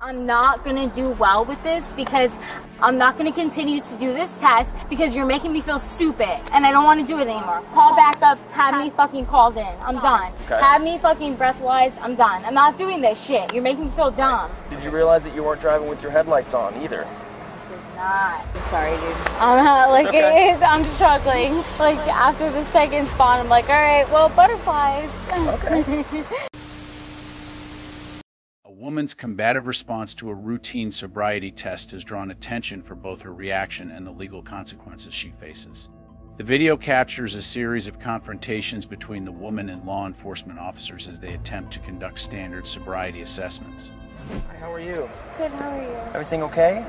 I'm not gonna do well with this because I'm not gonna continue to do this test because you're making me feel stupid and I don't want to do it anymore. Call back up, have me fucking called in. I'm done. Okay. Have me fucking breathalyzed. I'm done. I'm not doing this shit. You're making me feel dumb. Did you realize that you weren't driving with your headlights on either? Not. I'm sorry, dude. I'm struggling. Like after the second spawn, I'm like, all right, well, butterflies. Okay. A woman's combative response to a routine sobriety test has drawn attention for both her reaction and the legal consequences she faces. The video captures a series of confrontations between the woman and law enforcement officers as they attempt to conduct standard sobriety assessments. Hi, how are you? Good, how are you? Everything okay?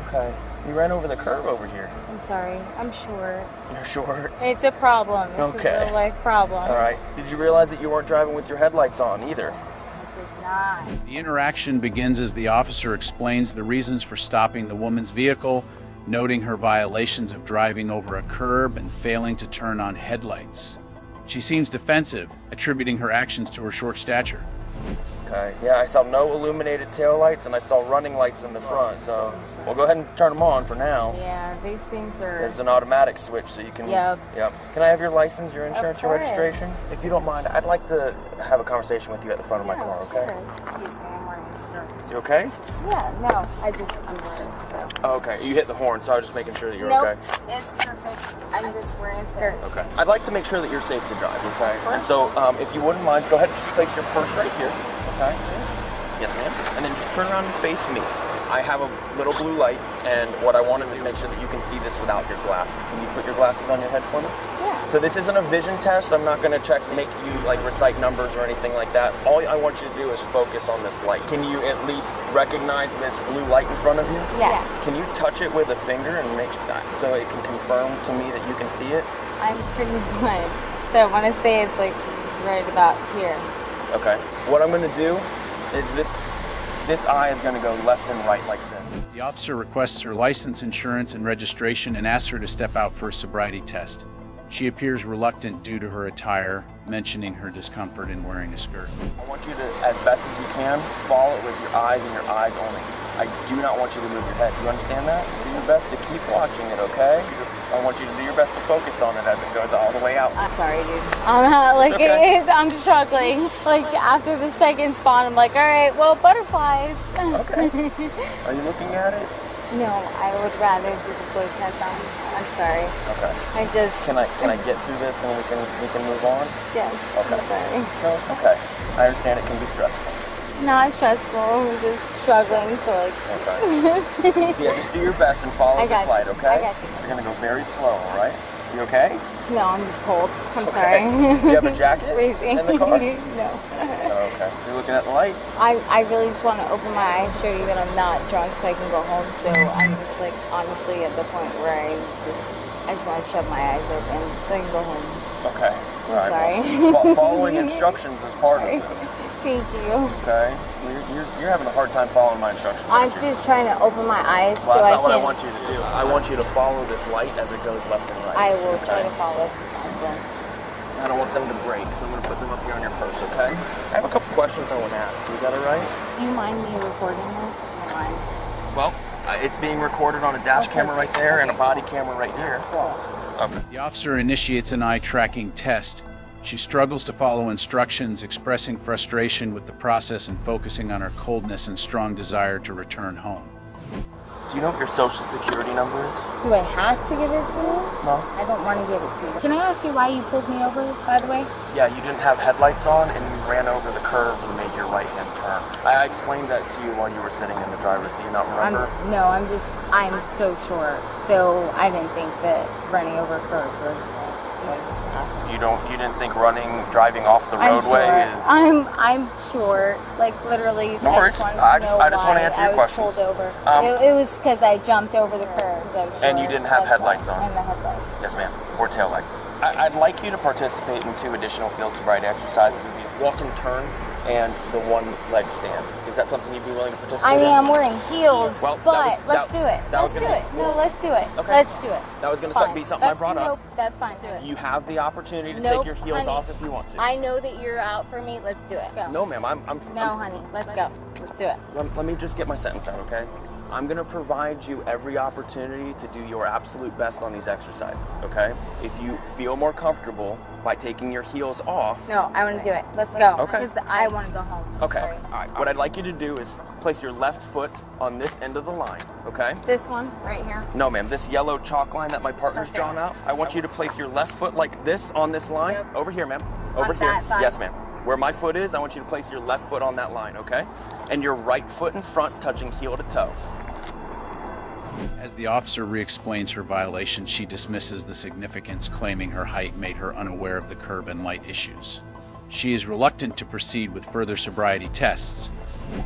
Okay. You ran over the curb over here. I'm sorry. I'm short. You're short? It's a problem. It's a real life problem. All right. Did you realize that you weren't driving with your headlights on either? I did not. The interaction begins as the officer explains the reasons for stopping the woman's vehicle, noting her violations of driving over a curb and failing to turn on headlights. She seems defensive, attributing her actions to her short stature. Okay, yeah, I saw no illuminated taillights and I saw running lights in the front, so we'll go ahead and turn them on for now. Yeah, these things are... There's an automatic switch so you can... Yep. Can I have your license, your insurance, your registration? If you don't mind, I'd like to have a conversation with you at the front of my car, okay? Excuse me, I'm wearing a skirt. You okay? Yeah, no, I'm wearing so... Oh, okay, you hit the horn, so I was just making sure that you're okay. It's perfect. I'm just wearing a skirt. Okay. I'd like to make sure that you're safe to drive, okay? And so, if you wouldn't mind, go ahead and just place your purse right here. Okay. Yes, ma'am. And then just turn around and face me. I have a little blue light, and what I wanted to make sure that you can see this without your glasses. Can you put your glasses on your head for me? Yeah. So this isn't a vision test. I'm not going to make you like recite numbers or anything like that. All I want you to do is focus on this light. Can you at least recognize this blue light in front of you? Yes. Can you touch it with a finger and make that so it can confirm to me that you can see it? I'm pretty blind, so I want to say it's like right about here. Okay. What I'm going to do is this eye is going to go left and right like this. The officer requests her license, insurance, and registration and asks her to step out for a sobriety test. She appears reluctant due to her attire, mentioning her discomfort in wearing a skirt. I want you to, as best as you can, follow it with your eyes and your eyes only. I do not want you to move your head. Do you understand that? Do your best to keep watching it, okay? I want you to do your best to focus on it as it goes all the way out. I'm sorry, dude. I'm struggling. Like after the second spawn, I'm like, all right, well, butterflies. Okay. Are you looking at it? No, I would rather do the blood test. I'm sorry. Okay. Can I get through this and we can move on? Yes. Okay. I'm sorry. No, it's okay. I understand it can be stressful. Not stressful. I'm just struggling to like. Okay. Yeah, just do your best and follow this light, okay? I got you. You're gonna go very slow, all right? You okay? No, I'm just cold. I'm sorry. Do you have a jacket Freezing. in the car? No. Oh, okay. You're looking at the light? I really just want to open my eyes, show you that I'm not drunk so I can go home. So I'm just like honestly at the point where I just want to shut my eyes open so I can go home. Okay. All right. Sorry. Well, following instructions is part of this. Thank you. Okay. You're having a hard time following my instructions. I'm just trying to open my eyes well, so that's I not what I want you to do. I want you to follow this light as it goes left and right. I will try to follow as possible. I don't want them to break, so I'm going to put them up here on your purse, okay? I have a couple questions I want to ask you. Is that all right? Do you mind me recording this? I don't mind. Well, it's being recorded on a dash camera right there and a body camera right here. Okay. The officer initiates an eye tracking test. She struggles to follow instructions, expressing frustration with the process and focusing on her coldness and strong desire to return home. Do you know what your social security number is? Do I have to give it to you? No. I don't want to give it to you. Can I ask you why you pulled me over, by the way? Yeah, you didn't have headlights on and you ran over the curb and made your right-hand turn. I explained that to you while you were sitting in the driver's seat. You not remember? I'm so short. So I didn't think that running over curbs was awesome. You didn't think driving off the roadway is... I'm short. Like literally. No worries. I just want to answer your questions. I was pulled over. It was because I jumped over the curb. And you didn't have headlights on? And the headlights. Yes, ma'am. Or taillights. I'd like you to participate in 2 additional field sobriety exercises. Walk and turn and the one leg stand. Is that something you'd be willing to participate I mean, in? I'm wearing heels, Well, but let's do it. that was Let's do gonna- it. No, let's do it. Okay. Let's do it. That was going to be something I brought up. Nope, that's fine. Do it. You have the opportunity to Nope, take your heels honey. off if you want to. I know that you're out for me. Let's do it. Go. No, ma'am. No, honey. Let's go. Let's do it. Let me just get my sentence out, okay? I'm going to provide you every opportunity to do your absolute best on these exercises, okay? If you feel more comfortable by taking your heels off. No, I want to do it. Let's go. Okay. Because I want to go home. Okay. Sorry. All right. What I'd like you to do is place your left foot on this end of the line, okay? This one right here. No, ma'am. This yellow chalk line that my partner's Perfect. drawn out, I want you to place your left foot like this on this line. Yep. Over here, ma'am. Over On here. that side? Yes, ma'am. Where my foot is, I want you to place your left foot on that line, okay? And your right foot in front touching heel to toe. As the officer re-explains her violation, she dismisses the significance, claiming her height made her unaware of the curb and light issues. She is reluctant to proceed with further sobriety tests.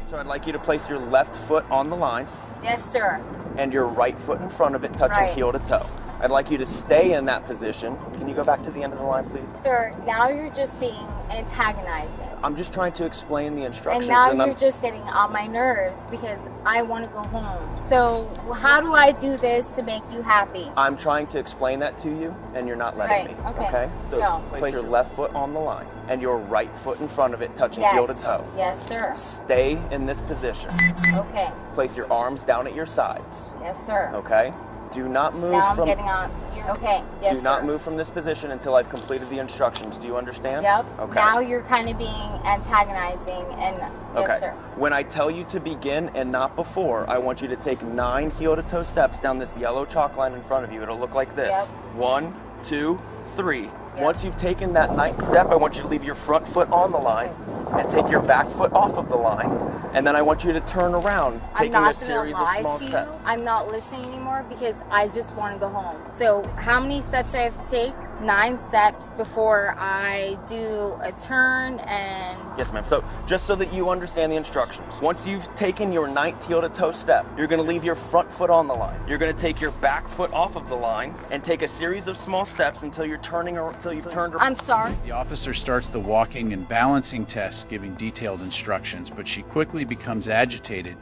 So I'd like you to place your left foot on the line Yes, sir. and your right foot in front of it touching Right. heel to toe. I'd like you to stay in that position. Can you go back to the end of the line, please? Sir, now you're just being antagonizing. I'm just trying to explain the And instructions. now I'm- you're just getting on my nerves because I want to go home. So how do I do this to make you happy? I'm trying to explain that to you, and you're not letting me. Right, okay. So Go. place your left foot on the line, and your right foot in front of it, touching heel to Yes. toe. Yes, sir. Stay in this position. Okay. Place your arms down at your sides. Yes, sir. Okay. Do not move Now I'm from. getting on. Okay. Yes, Do not sir. move from this position until I've completed the instructions. Do you understand? Yep. Okay. Now you're kind of being antagonizing, and Okay. yes, sir. When I tell you to begin and not before, I want you to take 9 heel-to-toe steps down this yellow chalk line in front of you. It'll look like this. Yep. 1, 2, 3. Yep. Once you've taken that 9th step, I want you to leave your front foot on the line and take your back foot off of the line. And then I want you to turn around, taking I'm a not series gonna of lie small to you. steps. I'm not listening anymore because I just want to go home. So how many steps do I have to take? 9 steps before I do a turn and... Yes, ma'am. So just so that you understand the instructions, once you've taken your 9th heel-to-toe step, you're going to leave your front foot on the line. You're going to take your back foot off of the line and take a series of small steps until you're turning, until you've turned around. I'm sorry. The officer starts the walking and balancing test, giving detailed instructions, but she quickly becomes agitated,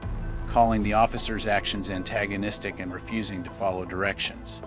calling the officer's actions antagonistic and refusing to follow directions.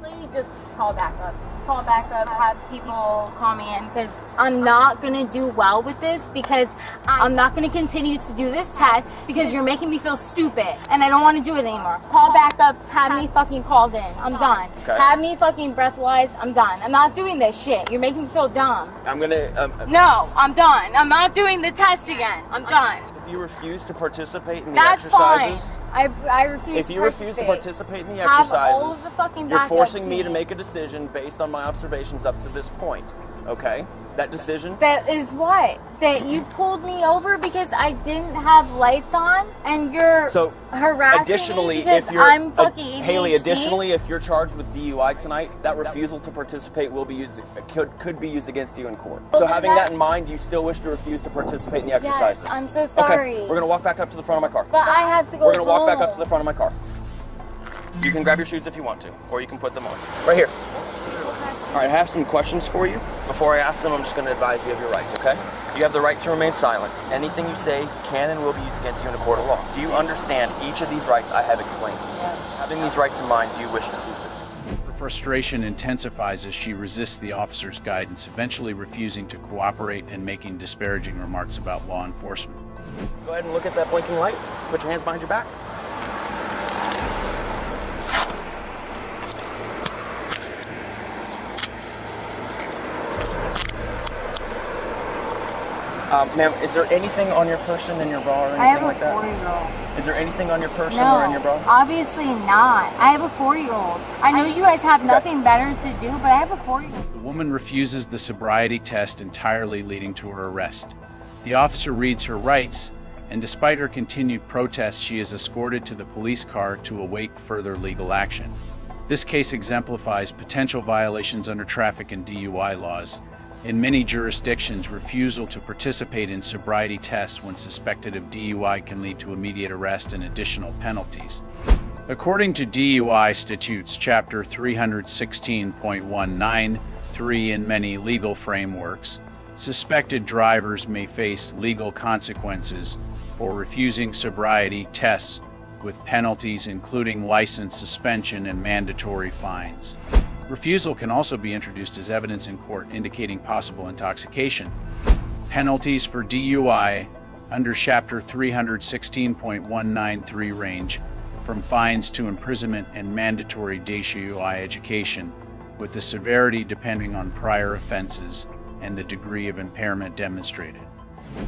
Please just call back up. Call back up, have people call me in because I'm not going to do well with this because I'm not going to continue to do this test because you're making me feel stupid and I don't want to do it anymore. Call back up, have me fucking called in. I'm done. Okay. Have me fucking breathalyzed. I'm done. I'm not doing this shit. You're making me feel dumb. I'm going to... No, I'm done. I'm not doing the test again. I'm done. If you refuse to participate in the That's exercises... fine. I refuse If you refuse to participate in the Have exercises, all of the fucking you're backup forcing to me to me. make a decision based on my observations up to this point. Okay? That decision? That is what? That you pulled me over because I didn't have lights on and you're So, harassing additionally, me because if you're I'm fucking ADHD? Haley, additionally, if you're charged with DUI tonight, that refusal to participate will be used could be used against you in court. Well, So then having that in that's- mind, you still wish to refuse to participate in the exercises. Yes, I'm so sorry. Okay, we're gonna walk back up to the front of my car. But I have to go We're gonna walk back up home. to the front of my car. You can grab your shoes if you want to, or you can put them on. Right here. All right, I have some questions for you. Before I ask them, I'm just going to advise you of your rights, okay? You have the right to remain silent. Anything you say can and will be used against you in a court of law. Do you understand each of these rights I have explained to you? Yes. Having these rights in mind, do you wish to speak with me? Her frustration intensifies as she resists the officer's guidance, eventually refusing to cooperate and making disparaging remarks about law enforcement. Go ahead and look at that blinking light. Put your hands behind your back. Ma'am, is there anything on your person, in your bra, or anything I have a like that? 4-year-old. Is there anything on your person No, or in your bra? obviously not. I have a 4-year-old. I know you guys have nothing better to do, but I have a 4-year-old. The woman refuses the sobriety test entirely, leading to her arrest. The officer reads her rights, and despite her continued protests, she is escorted to the police car to await further legal action. This case exemplifies potential violations under traffic and DUI laws. In many jurisdictions, refusal to participate in sobriety tests when suspected of DUI can lead to immediate arrest and additional penalties. According to DUI statutes, Chapter 316.193 in many legal frameworks, Suspected drivers may face legal consequences for refusing sobriety tests, with penalties including license suspension and mandatory fines. Refusal can also be introduced as evidence in court indicating possible intoxication. Penalties for DUI under Chapter 316.193 range from fines to imprisonment and mandatory DUI education, with the severity depending on prior offenses and the degree of impairment demonstrated.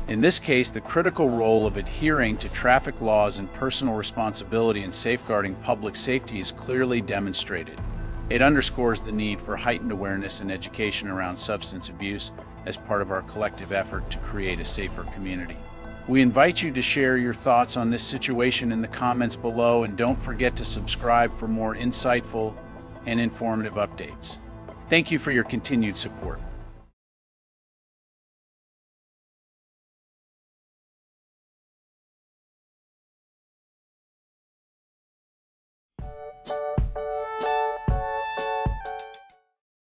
In this case, the critical role of adhering to traffic laws and personal responsibility in safeguarding public safety is clearly demonstrated. It underscores the need for heightened awareness and education around substance abuse as part of our collective effort to create a safer community. We invite you to share your thoughts on this situation in the comments below, and don't forget to subscribe for more insightful and informative updates. Thank you for your continued support.